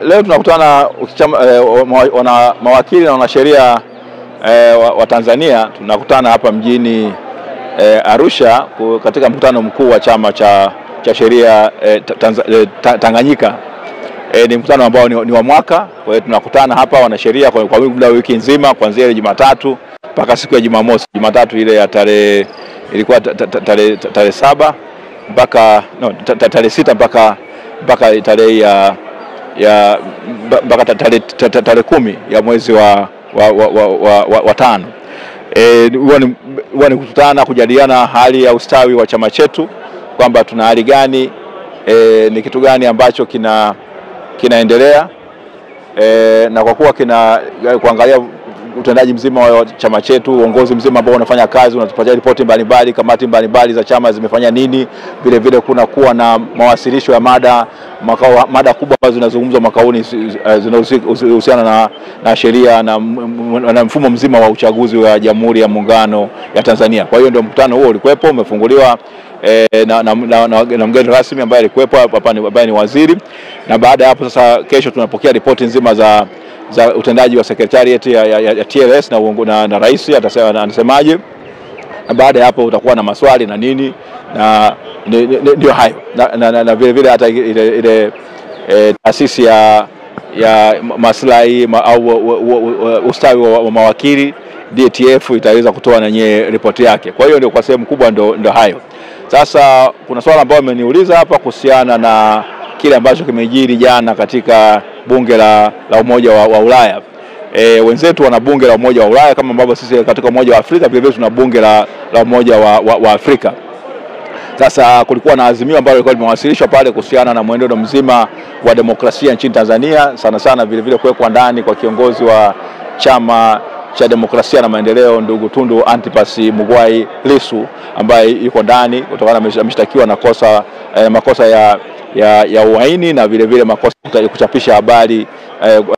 Leo tunakutana wana mawakili na wanasheria wa Tanzania. Tunakutana hapa mjini Arusha katika mkutano mkuu wa chama cha sheria Tanganyika. Ni mkutano ambao ni wa mwaka. Kwa hiyo tunakutana hapa wanasheria kwa muda wa wiki nzima, kuanzia ile Jumatatu mpaka siku ya Jumamosi. Jumatatu ile ya ilikuwa tarehe 7 mpaka tarehe 6 mpaka tarehe mpaka tarehe 10 ya mwezi wa 5. Huwa ni kukutana kujadiliana hali ya ustawi wa chama chetu, kwamba tuna hali gani, ni kitu gani ambacho kinaendelea, na kwa kuwa kuangalia utendaji mzima wa chama chetu, uongozi mzima ambao unafanya kazi, unatupatia ripoti mbalimbali, kamati mbalimbali za chama zimefanya nini. Vile vile kuna kuwa na mawasilisho ya mada kubwa ambazo zinazungumzwa mwaka huu, zinahusiana na sheria na mfumo mzima wa uchaguzi wa Jamhuri ya Muungano ya Tanzania. Kwa hiyo ndio mkutano huo ulikuwepo, umefunguliwa na mgeni rasmi ambaye alikuwepo hapa, ambaye ni waziri. Na baada ya hapo sasa, kesho tunapokea ripoti nzima za utendaji wa secretariat ya TLS na rais anasemaje. Na baada ya hapo utakuwa na maswali na nini, na ndio hayo. Na vile vile hata ile taasisi ya maslahi au ustawi wa mawakili DTF itaweza kutoa na ripoti yake. Kwa hiyo ndio kwa sehemu kubwa ndio hayo. Sasa kuna swala ambalo ameniuliza hapa kuhusiana na kile ambacho kimejiri jana katika bunge la Umoja wa Ulaya. Wenzetu wana bunge la Umoja wa Ulaya kama ambavyo sisi katika Umoja wa Afrika vile vile tuna bunge la Umoja wa Afrika. Sasa kulikuwa na azimio ambalo lilikuwa limewasilishwa pale kuhusiana na mwenendo mzima wa demokrasia nchini Tanzania, sana vile vile kuwekwa ndani kwa kiongozi wa Chama cha Demokrasia na Maendeleo, ndugu Tundu Antipas Mugwai Lissu, ambaye yuko ndani kutokana ameshtakiwa na makosa ya uhaini na vile vile makosa ya kuchapisha habari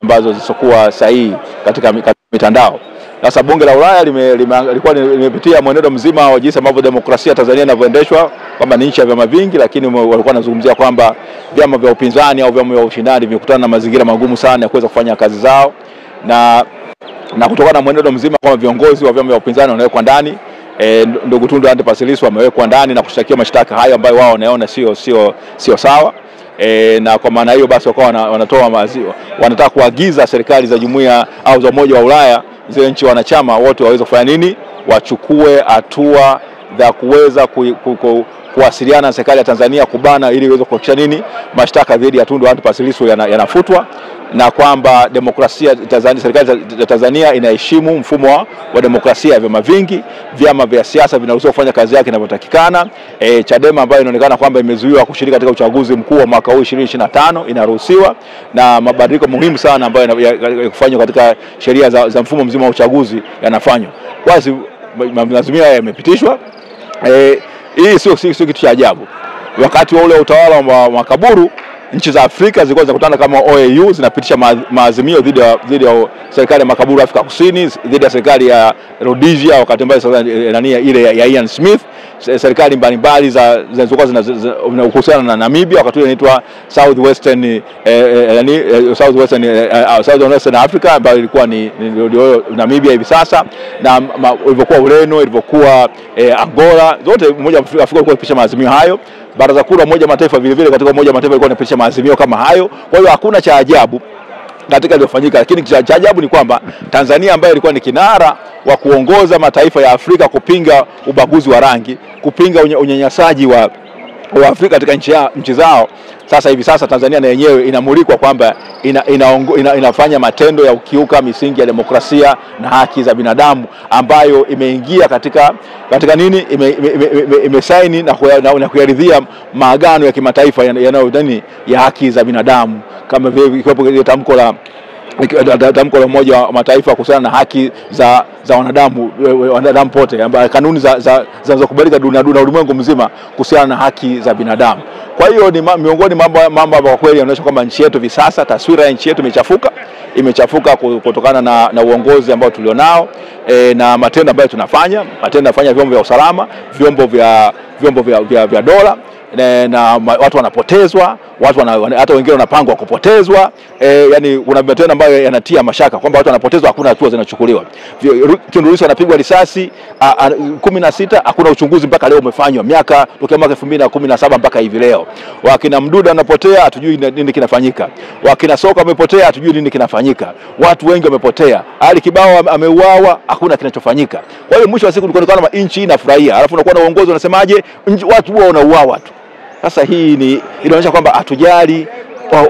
ambazo zisizokuwa sahihi katika mitandao. Sasa bunge la Ulaya lilikuwa limepitia mwenendo mzima wa jinsi ambavyo demokrasia Tanzania inavyoendeshwa, kwamba ni nchi ya vyama vingi, lakini walikuwa wanazungumzia kwamba vyama vya upinzani au vyama vya ushindani vimekutana na mazingira magumu sana ya kuweza kufanya kazi zao, na kutokana na mwenendo mzima kwamba viongozi wa vyama vya upinzani wanawekwa ndani. Ndugu Tundu Antipas Lissu amewekwa ndani na kushtakiwa mashtaka hayo ambayo wao wanaona sio sawa. Na kwa maana hiyo basi wanataka kuagiza serikali za jumuiya au za Umoja wa Ulaya, zile nchi wanachama wote waweze kufanya nini, wachukue hatua za kuweza kuwasiliana na serikali ya Tanzania kubana, ili iweze kuhakikisha nini, mashtaka dhidi ya Tundu Antipas Lissu yanafutwa, na kwamba serikali ya Tanzania inaheshimu mfumo wa demokrasia ya vyama vingi. Vyama vya siasa vinaruhusiwa kufanya kazi yake inavyotakikana. Chadema ambayo inaonekana kwamba imezuiwa kushiriki katika uchaguzi mkuu wa mwaka huu 2025 inaruhusiwa, na mabadiliko muhimu sana ambayo yanafanywa katika sheria za mfumo mzima wa uchaguzi yanafanywa. Basi maazimio yamepitishwa. Hii sio kitu cha ajabu. Wakati wa ule utawala wa Makaburu, nchi za Afrika zilikuwa zinakutana kama OAU, zinapitisha maazimio dhidi ya serikali ya Makaburu Afrika Kusini, dhidi ya serikali ya Rhodesia wakati ambao ile ya Ian Smith, serikali mbalimbali zilizokuwa zinahusiana na Namibia wakati ile inaitwa Southwestern Africa, ambayo ilikuwa ni Namibia hivi sasa, na ilivyokuwa Ureno, ilivyokuwa Angola, zote Umoja wa Afrika ulikuwa unapitisha maazimio hayo. Baraza Kuu la Umoja wa Mataifa vile vile katika Umoja wa Mataifa ilikuwa inapitisha maazimio kama hayo. Kwa hiyo hakuna cha ajabu katika iliyofanyika, lakini cha ajabu ni kwamba Tanzania ambayo ilikuwa ni kinara wa kuongoza mataifa ya Afrika kupinga ubaguzi wa rangi, kupinga unyanyasaji wa Afrika katika nchi zao, hivi sasa Tanzania na yenyewe inamulikwa kwamba inafanya matendo ya ukiuka misingi ya demokrasia na haki za binadamu, ambayo imeingia katika nini, imesaini na kuyaridhia maagano ya kimataifa ya haki za binadamu, kama vile ikiwepo tamko la Umoja wa Mataifa kuhusiana na haki za wanadamu pote, ambayo kanuni zinazokubalika dunia ulimwengu mzima kuhusiana na haki za binadamu. Kwa hiyo ni miongoni mambo kwa kweli yanaonyesha kwamba nchi yetu hivi sasa, taswira ya nchi yetu imechafuka kutokana na uongozi ambao tulionao. na matendo ambayo tunafanya, vyombo vya usalama, vyombo vya dola, na watu wanapotezwa, hata wengine wanapangwa kupotezwa. Yani kuna matendo ambayo yanatia mashaka kwamba watu wanapotezwa, hakuna hatua zinachukuliwa. Tundu Lissu anapigwa risasi 16, hakuna uchunguzi mpaka leo umefanywa, miaka tokea mwaka 2017 mpaka hivi leo. Wakina Mdude wanapotea, hatujui nini kinafanyika. Wakina Soka wamepotea, hatujui nini kinafanyika. Watu wengi wamepotea. Ali Kibao ameuawa, hakuna kinachofanyika. Kwa hiyo mwisho wa siku tulikuwa kama nchi inafurahia, alafu unakuwa na uongozi unasemaje watu wao wanauawa tu. Sasa hii inaonyesha kwamba hatujali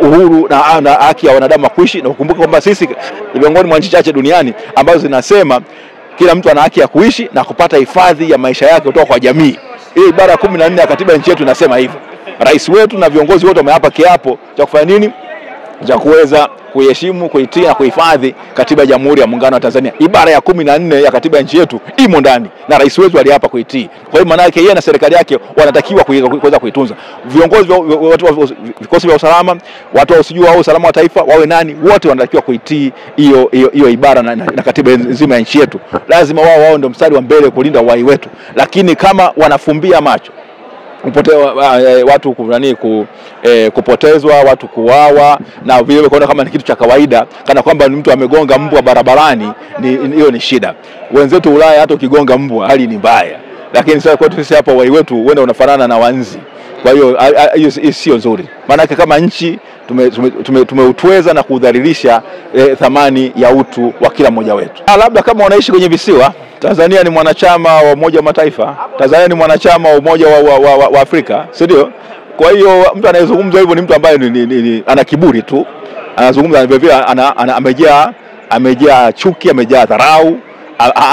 uhuru na haki ya wanadamu kuishi, na kukumbuka kwamba sisi ni miongoni mwa nchi chache duniani ambazo zinasema kila mtu ana haki ya kuishi na kupata hifadhi ya maisha yake kutoka kwa jamii. Hii ibara 14 ya katiba nchi yetu inasema hivyo. Rais wetu na viongozi wote wameapa kiapo cha kufanya nini? Cha kuweza kuheshimu, kuitii na kuhifadhi katiba ya Jamhuri ya Muungano wa Tanzania. Ibara ya 14 ya katiba nchi yetu imo ndani na rais wetu aliapa kuitii. Kwa hiyo maana yake yeye na serikali yake wanatakiwa kuweza kuitunza. Viongozi wa vikosi vya usalama, watu wa usalama wa taifa, wawe nani, wote wanatakiwa kuitii hiyo ibara na katiba nzima ya nchi yetu. Lazima wao ndio mstari wa mbele kulinda uhai wetu. Lakini kama wanafumbia macho watu kupotezwa, watu kuuawa, na vile kuona kama ni kitu cha kawaida, kana kwamba mtu amegonga mbwa barabarani, hiyo ni shida. Wenzetu Ulaya hata ukigonga mbwa hali ni mbaya, lakini sasa kwetu sisi hapa uhai wetu uenda unafanana na wanzi. Kwa hiyo hiyo sio nzuri. Maana kama nchi tumeutweza na kudhalilisha thamani ya utu wa kila mmoja wetu. Labda kama wanaishi kwenye visiwa, Tanzania ni mwanachama wa Umoja wa Mataifa. Tanzania ni mwanachama wa Umoja wa Afrika, si ndio? Kwa hiyo mtu anayezungumza hivyo ni mtu ambaye ana kiburi tu. Anazungumza vile amejaa chuki, amejaa dharau,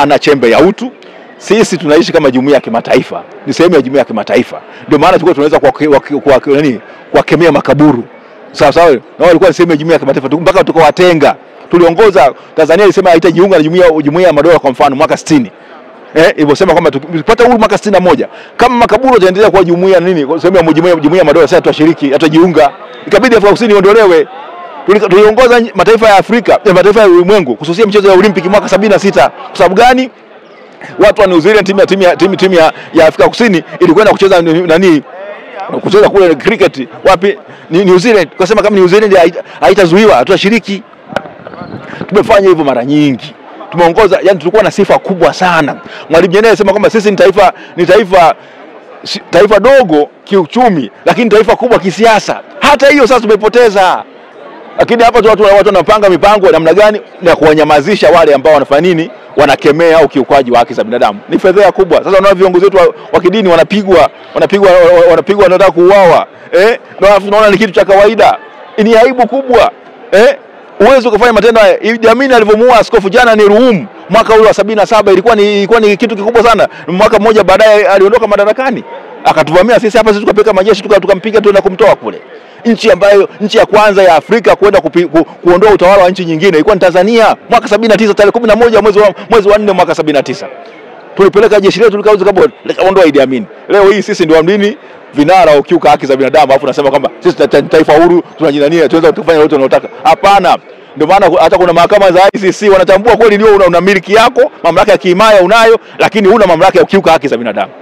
ana chembe ya utu. Sisi tunaishi kama jumuiya ya kimataifa. Ni sehemu ya jumuiya ya kimataifa. Ndio maana tulikuwa tunaweza kuwakemea makaburu. Sawa sawa. Na walikuwa sehemu ya jumuiya ya kimataifa mpaka tukawatenga. Tuliongoza, Tanzania ilisema haitajiunga na jumuiya ya madola kwa mfano mwaka 60. Ilivyosema kwamba tupata uhuru mwaka 61. Kama makaburu yataendelea kuwa jumuiya sehemu ya jumuiya ya madola, sasa tuashiriki, hatajiunga. Ikabidi Afrika Kusini iondolewe. Tuliongoza mataifa ya Afrika, mataifa ya ulimwengu kususia michezo ya Olimpiki mwaka 76. Kwa sababu gani? Watu wa New Zealand, timu ya Afrika Kusini ilikwenda kucheza kucheza kule cricket wapi New Zealand. Tukasema kama New Zealand haitazuiwa, tutashiriki. Tumefanya hivyo mara nyingi. Tumeongoza, yani tulikuwa na sifa kubwa sana. Mwalimu Nyerere alisema kwamba sisi ni taifa dogo kiuchumi, lakini taifa kubwa kisiasa. Hata hiyo sasa tumepoteza. Lakini hapa watu wanapanga mipango namna gani na kuwanyamazisha wale ambao wanafanya nini? Wanakemea au kiukaji wa haki za binadamu. Ni fedheha kubwa. Sasa unaona viongozi wetu wa kidini wanapigwa, wanataka kuuawa. Na tunaona ni kitu cha kawaida. Ni aibu kubwa. Uwezo kufanya matendo haya. Idi Amin alivyomuua askofu jana ni Ruhumu mwaka ule wa 77, ilikuwa ni kitu kikubwa sana. Mwaka mmoja baadaye aliondoka madarakani. Akatuvamia sisi hapa, sisi tukapeka majeshi tukampiga tuenda kumtoa kule. Nchi ya kwanza ya Afrika kwenda kuondoa utawala wa nchi nyingine ilikuwa ni Tanzania mwaka 79, tarehe 11 mwezi wa 4 mwaka 79. Tulipeleka jeshi letu likaondoa Idi Amin. Leo hii sisi ndio amdini vinara ukiuka haki za binadamu, alafu nasema kwamba sisi taifa huru, tunajinania, tunaweza kufanya lolote tunalotaka. Hapana. Ndio maana hata kuna mahakama za ICC wanatambua kweli ndio una miliki yako, mamlaka ya kiimaya unayo, lakini huna mamlaka ya ukiuka haki za binadamu.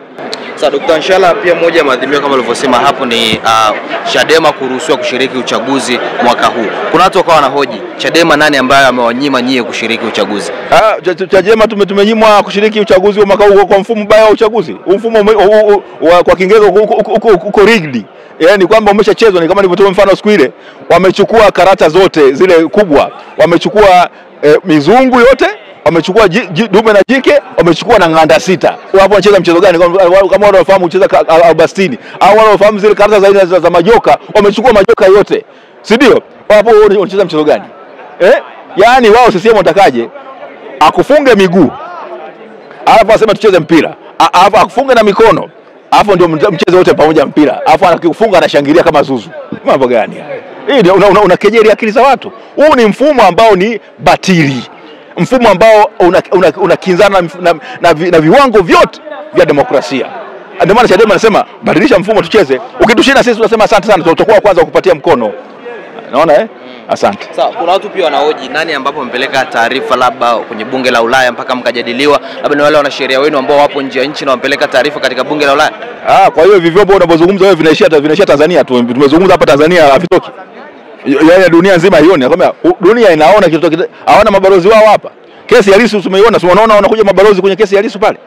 Sasa Dr. Nshala, pia moja maadhimio kama ulivyosema hapo ni Chadema kuruhusiwa kushiriki uchaguzi mwaka huu. Kuna watu wakawa wanahoji, Chadema nani ambaye amewanyima nyie kushiriki uchaguzi? Chadema tumenyimwa kushiriki uchaguzi wa mwaka huu kwa mfumo mbaya wa uchaguzi. Mfumo kwa Kiingereza uko rigged. Yaani kwamba umeshachezwa, ni kama nilivyotoa mfano siku ile. Wamechukua karata zote zile kubwa. Wamechukua mizungu yote, wamechukua dume na jike, wamechukua na ng'anda 6. Hapo wanacheza mchezo gani? Kama wale wanafahamu kucheza albastini au wale wanafahamu zile karata za majoka, wamechukua majoka yote. Si ndio? Hapo wanacheza mchezo gani? Yaani wao CCM watakaje? Akufunge miguu. Alafu asema tucheze mpira. Alafu akufunge na mikono. Alafu ndio mchezo wote pamoja mpira. Alafu anakifunga anashangilia kama zuzu. Mambo gani haya? Hii ndio unakejeli akili za watu. Huu ni mfumo ambao ni batili. Mfumo ambao unakinzana na viwango vyote vya demokrasia. Ndio maana Chadema anasema badilisha mfumo tucheze. Ukitushinda sisi tunasema asante sana, tutakuwa kwanza kukupatia mkono. Unaona Asante. Sawa, kuna watu pia wanahoji nani ambapo mpeleka taarifa labda kwenye bunge la Ulaya mpaka mkajadiliwa, labda ni wale wanasheria wenu ambao wapo nje ya nchi na wampeleka taarifa katika bunge la Ulaya? Kwa hiyo vivyo unapozungumza wewe vinaishia Tanzania tu. Tumezungumza hapa Tanzania havitoki. Yaani dunia nzima haioni. Nakwambia dunia inaona kitu, hawana mabalozi wao hapa. Kesi ya Lissu tumeiona, si unaona wanakuja mabalozi kwenye kesi ya Lissu pale.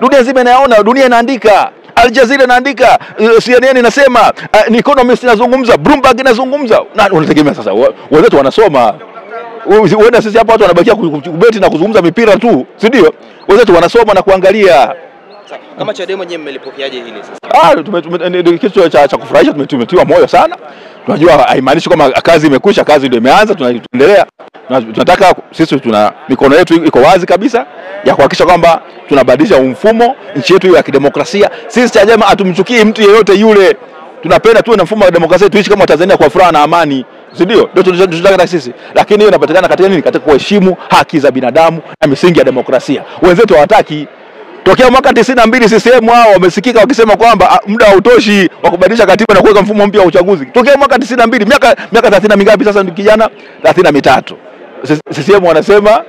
Dunia nzima inaona, dunia inaandika. Al Jazeera inaandika, CNN inasema, Economist inazungumza, Bloomberg inazungumza. Na unategemea sasa wenzetu wanasoma. Uenda sisi hapa watu wanabakia kubeti na kuzungumza mipira tu, si ndio? Wenzetu wanasoma na kuangalia. Kama Chadema nyewe mmelipokeaje hili sasa? Kitu cha kufurahisha, tumetiwa moyo sana. Tunajua haimaanishi kama kazi imekwisha, kazi ndio imeanza, tunaendelea. Tunataka sisi mikono yetu iko wazi kabisa ya kuhakikisha kwamba tunabadilisha mfumo nchi yetu ya kidemokrasia. Sisi Chadema hatumchukii mtu yeyote yule. Tunapenda tuwe na mfumo wa demokrasia, tuishi kama Tanzania kwa furaha na amani. Si ndio? Ndio tunataka sisi. Lakini hiyo inapatikana katika nini? Katika kuheshimu haki za binadamu na misingi ya demokrasia. Wenzetu hawataki. Tokea mwaka 92 CCM wao wamesikika wakisema kwamba muda hautoshi wa kubadilisha katiba na kuweka mfumo mpya wa uchaguzi. Tokea mwaka 92, miaka 30 mingapi sasa ndio kijana? 33. CCM wanasema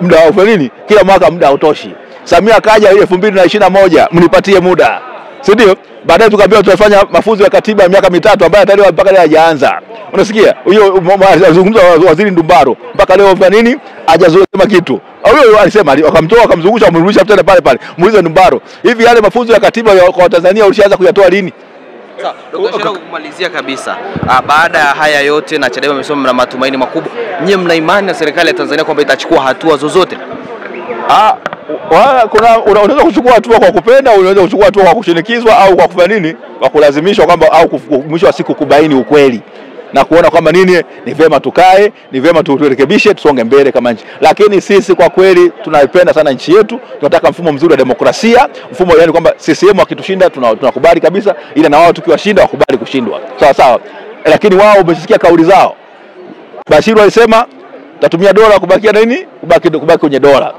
muda wa nini? Kila mwaka muda hautoshi. Samia kaja 2021, mnipatie muda. Si ndio? Baadaye tukaambiwa tutafanya mafunzo ya katiba ya miaka 3 ambayo tayari mpaka leo hajaanza. Unasikia? Huyo azungumza waziri Ndumbaro mpaka leo fanya nini? Hajazungumza kitu. Huyo alisema wakamtoa wakamzungusha wamrudisha tena pale pale. Muulize Ndumbaro, hivi yale mafunzo ya katiba kwa Tanzania ulishaanza kuyatoa lini? Sawa, Dr. Shera, kumalizia kabisa, baada ya haya yote na Chadema imesema mna matumaini makubwa, nyie mna imani na serikali ya Tanzania kwamba itachukua hatua zozote? Unaweza kuchukua hatua kwa kupenda, unaweza kuchukua hatua kwa kushinikizwa au kwa kufanya nini? Kwa kulazimishwa kwamba au mwisho wa siku kubaini ukweli na kuona kwamba nini ni vema tukae, ni vema turekebishe, tusonge mbele kama nchi. Lakini sisi kwa kweli tunaipenda sana nchi yetu, tunataka mfumo mzuri wa demokrasia, mfumo yani kwamba CCM wakitushinda tunakubali kabisa, ila na wao tukiwashinda wakubali kushindwa. Sawa sawa. Lakini wao umesikia kauli zao. Bashiru alisema tatumia dola kubakia na nini? Kubaki kwenye dola.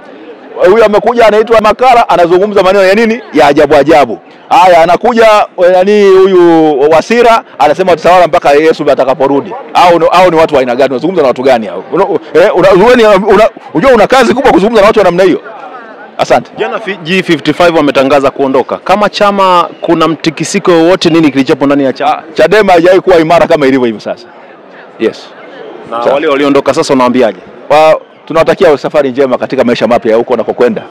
Huyu amekuja anaitwa Makala anazungumza maneno ya nini? Ya ajabu. Haya anakuja huyu Wasira anasema tutawala mpaka Yesu atakaporudi. Au ni watu wa aina gani? Unazungumza na watu gani hao? Unajua una kazi kubwa kuzungumza na watu wa namna hiyo. Asante. Jana G55 wametangaza kuondoka. Kama chama kuna mtikisiko wowote, nini kilichopo ndani ya chama? Chadema haijawahi kuwa imara kama ilivyo hivi sasa. Yes. Na wale waliondoka sasa unawaambiaje? Tunawatakia safari njema katika maisha mapya huko na kokwenda.